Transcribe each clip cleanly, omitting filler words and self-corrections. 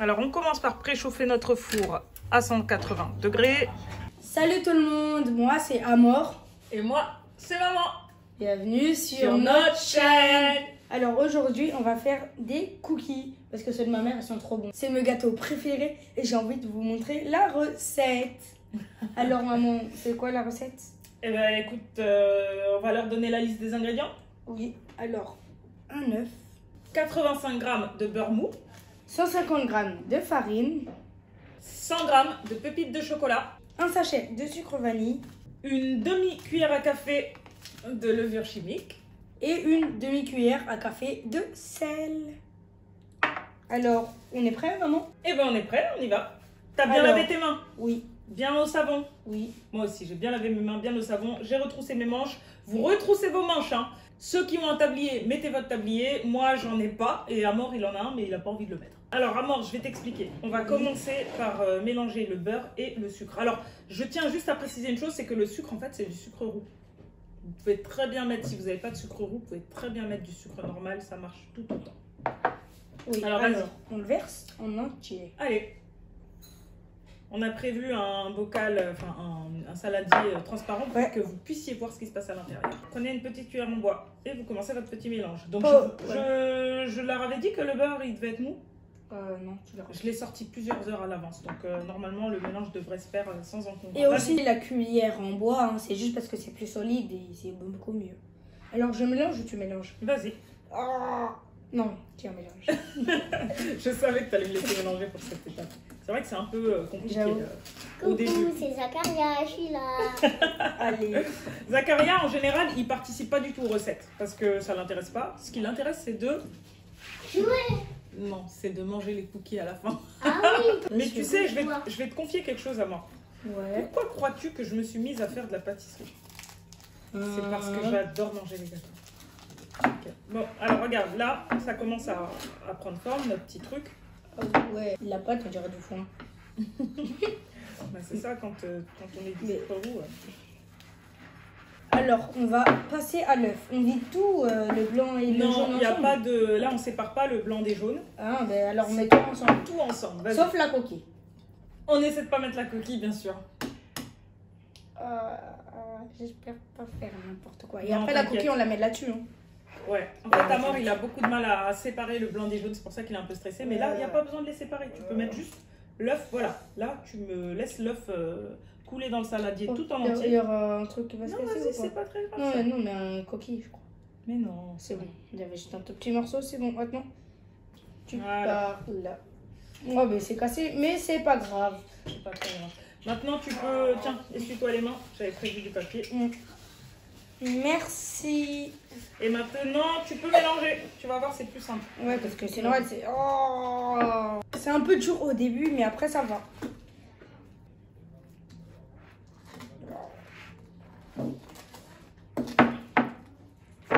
Alors, on commence par préchauffer notre four à 180 degrés. Salut tout le monde, moi c'est Amor. Et moi, c'est maman. Bienvenue sur notre chaîne. Alors aujourd'hui, on va faire des cookies parce que ceux de ma mère, ils sont trop bons. C'est mes gâteaux préférés et j'ai envie de vous montrer la recette. Alors maman, c'est quoi la recette? Eh ben écoute, on va leur donner la liste des ingrédients. Oui, alors un œuf, 85 g de beurre mou, 150 g de farine, 100 g de pépites de chocolat, un sachet de sucre vanille une demi-cuillère à café de levure chimique et une demi-cuillère à café de sel. Alors, on est prêt maman? Eh ben on est prêt, on y va. T'as bien Alors, lavé tes mains? Oui. Bien au savon? Oui. Moi aussi, j'ai bien lavé mes mains, bien au savon. J'ai retroussé mes manches. Vous retroussez vos manches, hein. Ceux qui ont un tablier, mettez votre tablier. Moi, j'en ai pas. Et Amor, il en a un, mais il n'a pas envie de le mettre. Alors, Amor, je vais t'expliquer. On va commencer par mélanger le beurre et le sucre. Alors, je tiens juste à préciser une chose, c'est que le sucre, en fait, c'est du sucre roux. Vous pouvez très bien mettre, si vous n'avez pas de sucre roux, vous pouvez très bien mettre du sucre normal. Ça marche tout autant. Oui. Alors, On le verse en entier. Allez. On a prévu un bocal, enfin un saladier transparent pour que vous puissiez voir ce qui se passe à l'intérieur. Prenez une petite cuillère en bois et vous commencez votre petit mélange. Donc je leur avais dit que le beurre il devait être mou. Non, tu l'as. Je l'ai sorti plusieurs heures à l'avance, donc normalement le mélange devrait se faire sans encombre. Et aussi la cuillère en bois, hein, c'est juste parce que c'est plus solide et c'est beaucoup mieux. Alors je mélange ou tu mélanges? Vas-y. Oh non, tiens, mélange. Je savais que tu allais me laisser mélanger pour cette étape. C'est vrai que c'est un peu compliqué au début. Coucou, c'est Zakaria, je suis là. Allez. Zakaria, en général, il participe pas du tout aux recettes parce que ça l'intéresse pas. Ce qui l'intéresse, c'est de jouer. Non, c'est de manger les cookies à la fin. Ah oui. Mais tu sais, je vais te confier quelque chose à moi. Ouais. Pourquoi crois-tu que je me suis mise à faire de la pâtisserie? C'est parce que j'adore manger les gâteaux. Okay. Bon, alors regarde, là, ça commence à prendre forme, notre petit truc. Ouais, la pâte, on dirait du foin. Bah, c'est ça quand on est du sucre roux. Alors, on va passer à l'œuf. On dit tout, le blanc et le jaune ensemble? Non, il n'y a pas de... Là, on sépare pas le blanc des jaunes. Ah, ben alors on met tout ensemble. Tout ensemble, sauf la coquille. On essaie de pas mettre la coquille, bien sûr. J'espère pas faire n'importe quoi. Et Non, après, la coquille, on la met là-dessus. Hein. Ouais, en fait, Amor, il a beaucoup de mal à séparer le blanc des jaunes, c'est pour ça qu'il est un peu stressé. Mais là, il n'y a pas besoin de les séparer. Tu peux mettre juste l'œuf, voilà. Là, tu me laisses l'œuf couler dans le saladier tout en entier. Il y aura un truc qui va se Non, casser vas-y, ou pas? c'est pas très grave. Non, non, mais un coquille, je crois. Mais non. C'est bon. Il y avait juste un tout petit morceau, c'est bon. Maintenant, tu Voilà. pars là. Oh, mais c'est cassé, mais c'est pas grave. C'est pas très grave. Maintenant, tu peux... Tiens, essuie-toi les mains. J'avais prévu du papier. Merci. Et maintenant, tu peux mélanger. Tu vas voir, c'est plus simple. Ouais, parce que sinon, c'est... Oh, c'est un peu dur au début, mais après, ça va.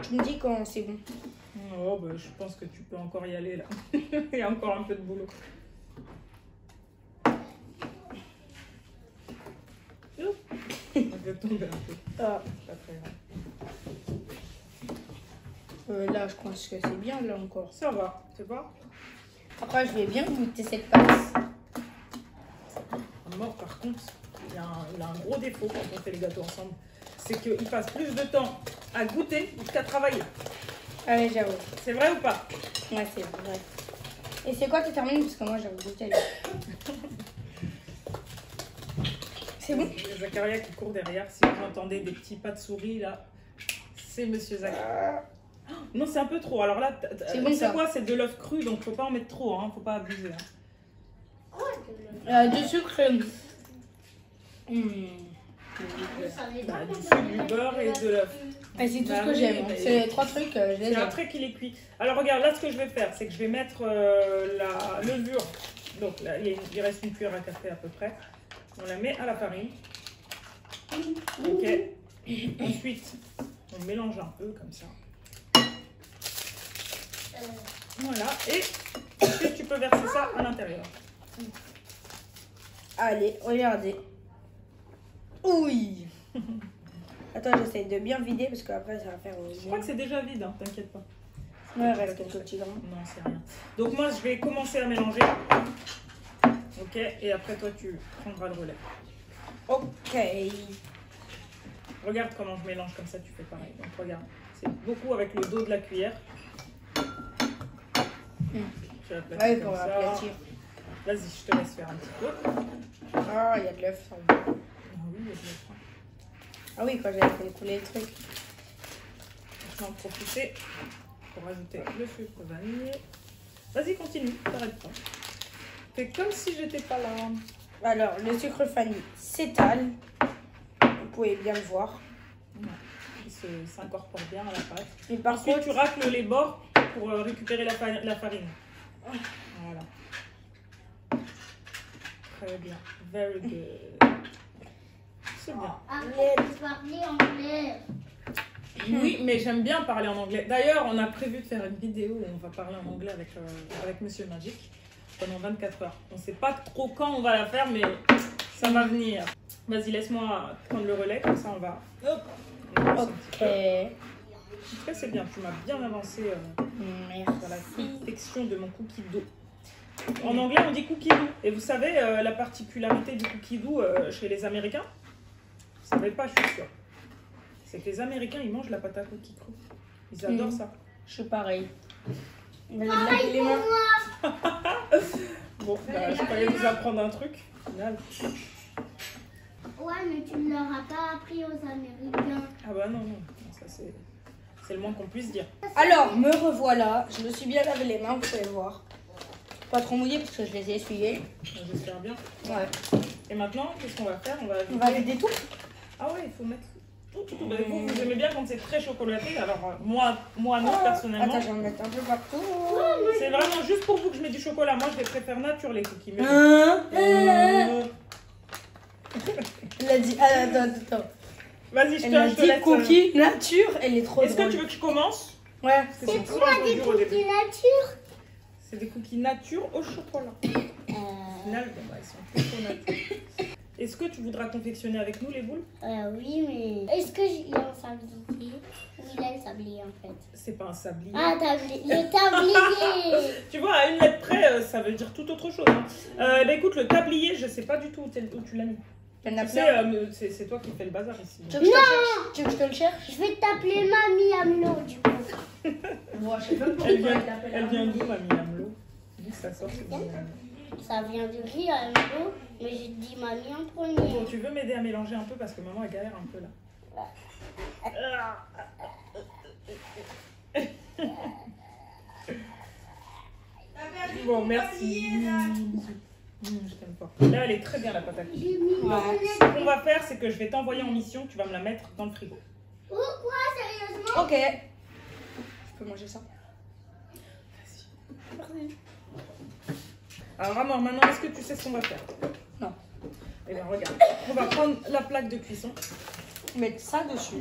Tu me dis quand c'est bon. Oh, bah, je pense que tu peux encore y aller, là. Il y a encore un peu de boulot. Ça peut tomber un peu. Ah. Pas très grave. Là, je pense que c'est bien, là, encore. Ça va, c'est pas. Après, je vais bien goûter cette pâte. Amor, par contre, il a un gros défaut quand on fait les gâteaux ensemble. C'est qu'il passe plus de temps à goûter qu'à travailler. Allez, j'avoue. C'est vrai ou pas? Ouais, c'est vrai. Et c'est quoi qui termine? Parce que moi, j'avoue goûter. C'est bon? Zakaria qui court derrière. Si vous entendez des petits pas de souris, là, c'est Monsieur Zakaria. Non, c'est un peu trop. Alors là, c'est bon, c'est quoi? C'est de l'œuf cru, donc faut pas en mettre trop, hein. Faut pas abuser. Du sucre. Du sucre, du beurre et de l'œuf. C'est tout ce que j'aime. C'est les trois trucs, je les C'est aime. après qu'il est cuit. Alors regarde, là ce que je vais faire, c'est que je vais mettre la levure. Donc là, il reste une cuillère à café à peu près. On la met à la farine. Ok. Ensuite, on mélange un peu comme ça. Voilà. Et ensuite, tu peux verser ça à l'intérieur. Allez, regardez. Oui. Attends, j'essaie de bien vider parce qu'après ça va faire... Je crois que c'est déjà vide, hein, t'inquiète pas. Ouais, reste quelques petits grains. Non, c'est rien. Donc moi, je vais commencer à mélanger. Ok, et après toi, tu prendras le relais. Ok. Regarde comment je mélange comme ça, tu fais pareil. Donc regarde, c'est beaucoup avec le dos de la cuillère. Tu l'aplatis Ouais, comme pour ça. aplatir. Vas-y, je te laisse faire un petit peu. Ah, il y a de l'œuf. Ça. Ah oui, il y a de l'œuf. Ah oui, quand j'avais fait couler le truc. Je vais en profiter pour rajouter le sucre vanille. Vas-y, continue, t'arrêtes pas. Fais comme si j'étais pas là. Alors, le sucre vanille s'étale. Vous pouvez bien le voir. Ouais. Il s'incorpore bien à la pâte. Et par Ensuite, contre, tu racles les bords pour récupérer la farine. Voilà. Très bien. Very good. C'est bien. Arrête de parler anglais. Oui, mais j'aime bien parler en anglais. D'ailleurs, on a prévu de faire une vidéo où on va parler en anglais avec Monsieur Magic pendant 24 heures. On ne sait pas trop quand on va la faire, mais ça va venir. Vas-y, laisse-moi prendre le relais, comme ça on va... Hop, on avance un petit peu. ok. En tout cas, c'est bien, tu m'as bien avancé dans la confection de mon cookie dough. En anglais, on dit cookie dough. Et vous savez, la particularité du cookie dough chez les Américains, vous ne savez pas, je suis sûre. C'est que les Américains, ils mangent la pâte à cookies crue. Ils adorent ça. Je suis pareil. Pareil les pour mains. moi. Bon, bah, je croyais vous apprendre un truc. Au final. Ouais, mais tu ne leur as pas appris aux Américains. Ah bah non, non. Ça, c'est le moins qu'on puisse dire. Alors, me revoilà. Je me suis bien lavé les mains, vous pouvez le voir. Pas trop mouillé parce que je les ai essuyés. J'espère bien. Ouais. Et maintenant, qu'est-ce qu'on va faire? On va vider tout. Ah ouais, il faut mettre tout. Bah, vous aimez bien quand c'est très chocolaté. Alors moi non, personnellement. Attends, je vais en mettre un peu partout. C'est vraiment juste pour vous que je mets du chocolat. Moi, je les préfère nature, les cookies. Mais... Elle a dit. Attends. Vas-y, Elle a je te dit laisse. cookie nature. Elle est trop Est-ce que drôle. tu veux que je commence? Ouais. Parce que C'est toujours quoi un peu des dur au début. cookies nature? C'est des cookies nature au chocolat. Au final, bon, bah, ils sont plutôt nature. Est-ce que tu voudras confectionner avec nous les boules? Oui, mais... Est-ce qu'il y a un sablier? Oui, il a un sablier en fait. C'est pas un sablier. Ah, le tablier. Tu vois, à une lettre près, ça veut dire tout autre chose. Hein. Bah, écoute, le tablier, je sais pas du tout où tu l'as mis. Elle n'a Tu pas. sais, c'est toi qui fais le bazar ici. Tu veux que je te le cherche? Tu veux que je te le cherche? Je vais t'appeler Mamie Amlo du coup. Moi, je sais pas pourquoi Elle vient d'où, Mamie Amlo? D'où ça sort ce Mamie Amlo? Ça vient de rire Amlo, mais j'ai dit Mamie en premier. Bon, tu veux m'aider à mélanger un peu parce que maman elle galère un peu là. Bon, merci. Je t'aime pas. Là, elle est très bien la pâte à cookies. J'ai mis Donc, ce qu'on va faire, c'est que je vais t'envoyer en mission. Tu vas me la mettre dans le frigo. Pourquoi, sérieusement? Ok. Je peux manger ça? Vas-y. Alors, Amor, maintenant, est-ce que tu sais ce qu'on va faire? Non. Eh bien, regarde. On va prendre la plaque de cuisson Mettre ça dessus.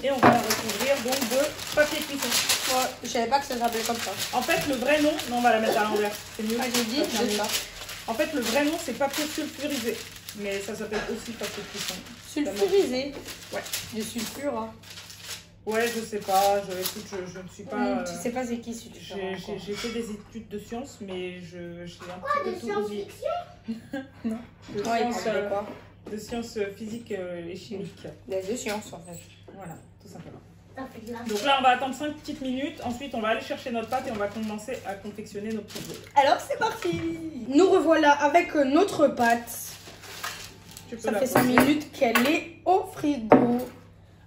et on va la recouvrir donc de papier cuisson. Ouais, je savais pas que ça s'appelait comme ça. En fait, le vrai nom, non, on va la mettre à l'envers. C'est mieux. Ah, j'ai dit, Ça tient c'est mieux. ça. En fait, le vrai nom, c'est papier sulfurisé. Mais ça s'appelle aussi papier cuisson. Sulfurisé. Ouais. Du sulfure, hein. Ouais, je sais pas. Écoute, je ne suis pas. Tu sais pas c'est qui sulfure. J'ai fait des études de sciences, mais j'ai un Quoi, petit de peu tout oublié. science-fiction? Non. De Ouais, il sciences, parlait quoi? de sciences physiques et chimiques. Des sciences en fait. Voilà, tout simplement. Ça fait de la... Donc là, on va attendre 5 petites minutes. Ensuite, on va aller chercher notre pâte et on va commencer à confectionner nos petits boules. Alors c'est parti. Nous revoilà avec notre pâte. Tu peux Ça la fait 5 poser. minutes qu'elle est au frigo.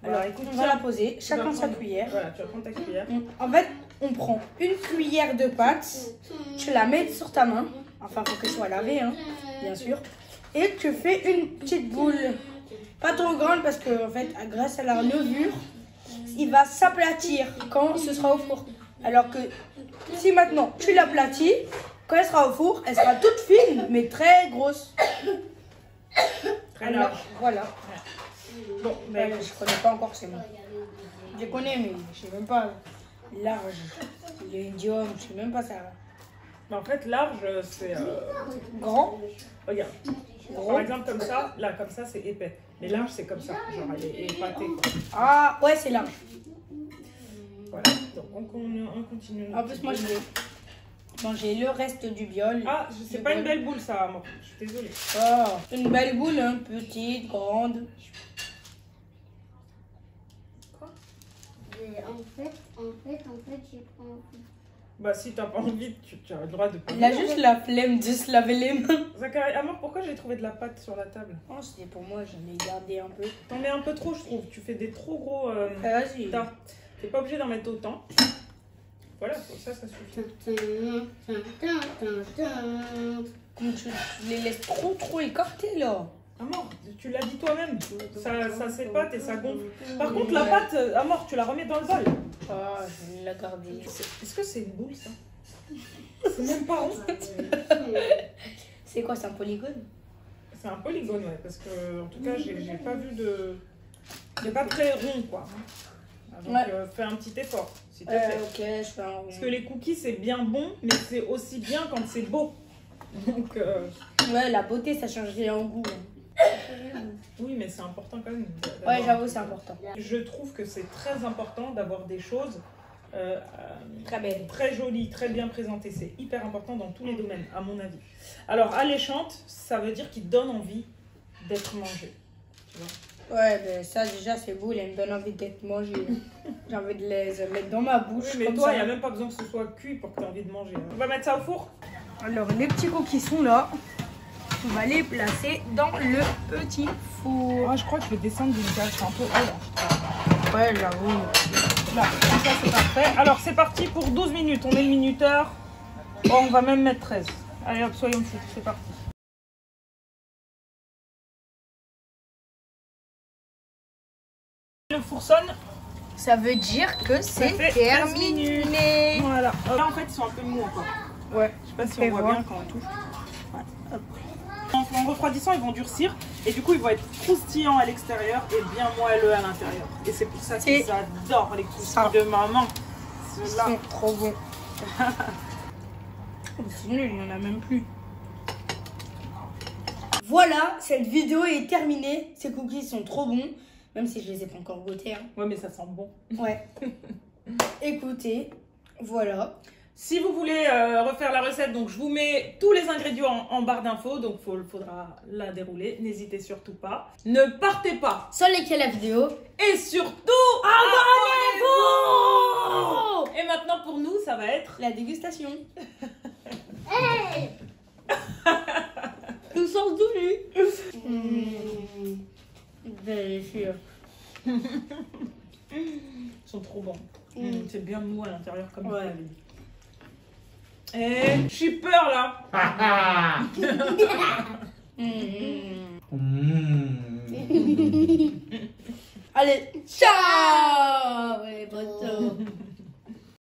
Voilà, Alors écoute, on va la poser, tu vas chacun sa prendre- cuillère. Voilà, tu vas prendre ta cuillère. En fait, on prend une cuillère de pâte, tu la mets sur ta main, enfin faut qu'elle soit lavée, hein, bien sûr, et tu fais une petite boule, pas trop grande parce que en fait, grâce à la levure, il va s'aplatir quand ce sera au four. Alors que si maintenant tu l'aplatis, quand elle sera au four, elle sera toute fine mais très grosse. Très Alors, large. voilà. Bon, ben, Ouais, je connais pas encore ces mots. Je les connais, mais je sais même pas large. L'idiome, je sais même pas ça. mais en fait, large, c'est. Grand, Regarde. gros. Par exemple, comme ça, là, comme ça, c'est épais. Mais large, c'est comme ça. Genre, elle est épatée, quoi. Ah, ouais, c'est large. Voilà, donc on continue. En plus, moi, je vais manger le reste du biol. Ah, c'est pas une belle boule ça, moi. Je suis désolée. Oh, une belle boule, hein, petite, grande. Quoi? En fait, j'ai pas envie. Bah, si t'as pas envie, tu as le droit de pas. Il a juste la flemme de se laver les mains. Zachary, Amor, pourquoi j'ai trouvé de la pâte sur la table? Oh, c'était pour moi, j'en ai gardé un peu. T'en mets un peu trop, je trouve. Tu fais des trop gros. Vas-y. tas. T'es pas obligé d'en mettre autant. Voilà, ça suffit. Comme tu les laisses trop écartés là. Amor, tu l'as dit toi-même. Ça s'épate et ça gonfle. Par contre, la pâte, Amor, tu la remets dans le bol. Oh, je vais la garder. Est-ce que c'est une boule ça? C'est même pas rond. C'est quoi, c'est un polygone? C'est un polygone, ouais, parce que en tout cas, j'ai pas vu de. C'est pas très rond, quoi. Donc, fais un petit effort, s'il te plaît. Ok, je fais un rond. Parce que les cookies, c'est bien bon, mais c'est aussi bien quand c'est beau. Donc. Ouais, la beauté, ça change rien au goût. Oui, mais c'est important quand même. Ouais, j'avoue, c'est important. Je trouve que c'est très important d'avoir des choses Très belle. très jolies, très bien présentées. C'est hyper important dans tous les domaines, à mon avis. Alors, alléchante, ça veut dire qu'il donne envie d'être mangé. Tu vois? Ouais, ben ça déjà c'est beau, il me donne envie d'être mangé. J'ai envie de les mettre dans ma bouche. Oui, mais comme toi, ça. il n'y a même pas besoin que ce soit cuit pour que tu aies envie de manger. On va mettre ça au four. Alors les petits cookies sont là. On va les placer dans le petit four. Ah, je crois que je vais descendre d'une cage, c'est un peu haut là. Ouais, j'avoue. Là, comme ça c'est parfait. Alors c'est parti pour 12 minutes, on met le minuteur. Oh, on va même mettre 13. Allez hop, soyons fous, c'est parti. Le four sonne. Ça veut dire que c'est fait 13 terminé. Voilà. Là en fait ils sont un peu mous encore. Ouais. Je sais pas si on voit bien quand on touche. Ouais. Hop. En refroidissant, ils vont durcir et du coup, ils vont être croustillants à l'extérieur et bien moelleux à l'intérieur. Et c'est pour ça qu'ils adorent les croustilles de maman. Ils sont trop bons. C'est nul, il n'y en a même plus. Voilà, cette vidéo est terminée. Ces cookies sont trop bons, même si je les ai pas encore goûtés. Hein. Ouais, mais ça sent bon. Ouais. Écoutez, voilà. Si vous voulez refaire la recette, donc je vous mets tous les ingrédients en barre d'infos, donc il faudra la dérouler. N'hésitez surtout pas. Ne partez pas. Sans liker la vidéo. Et surtout, abonnez-vous. Et maintenant pour nous, ça va être La dégustation. Hey! Nous sommes doués. Délicieux. Ils sont trop bons. C'est bien mou à l'intérieur comme Ouais. vous l'avez dit. Eh, j'ai peur là. Allez, ciao.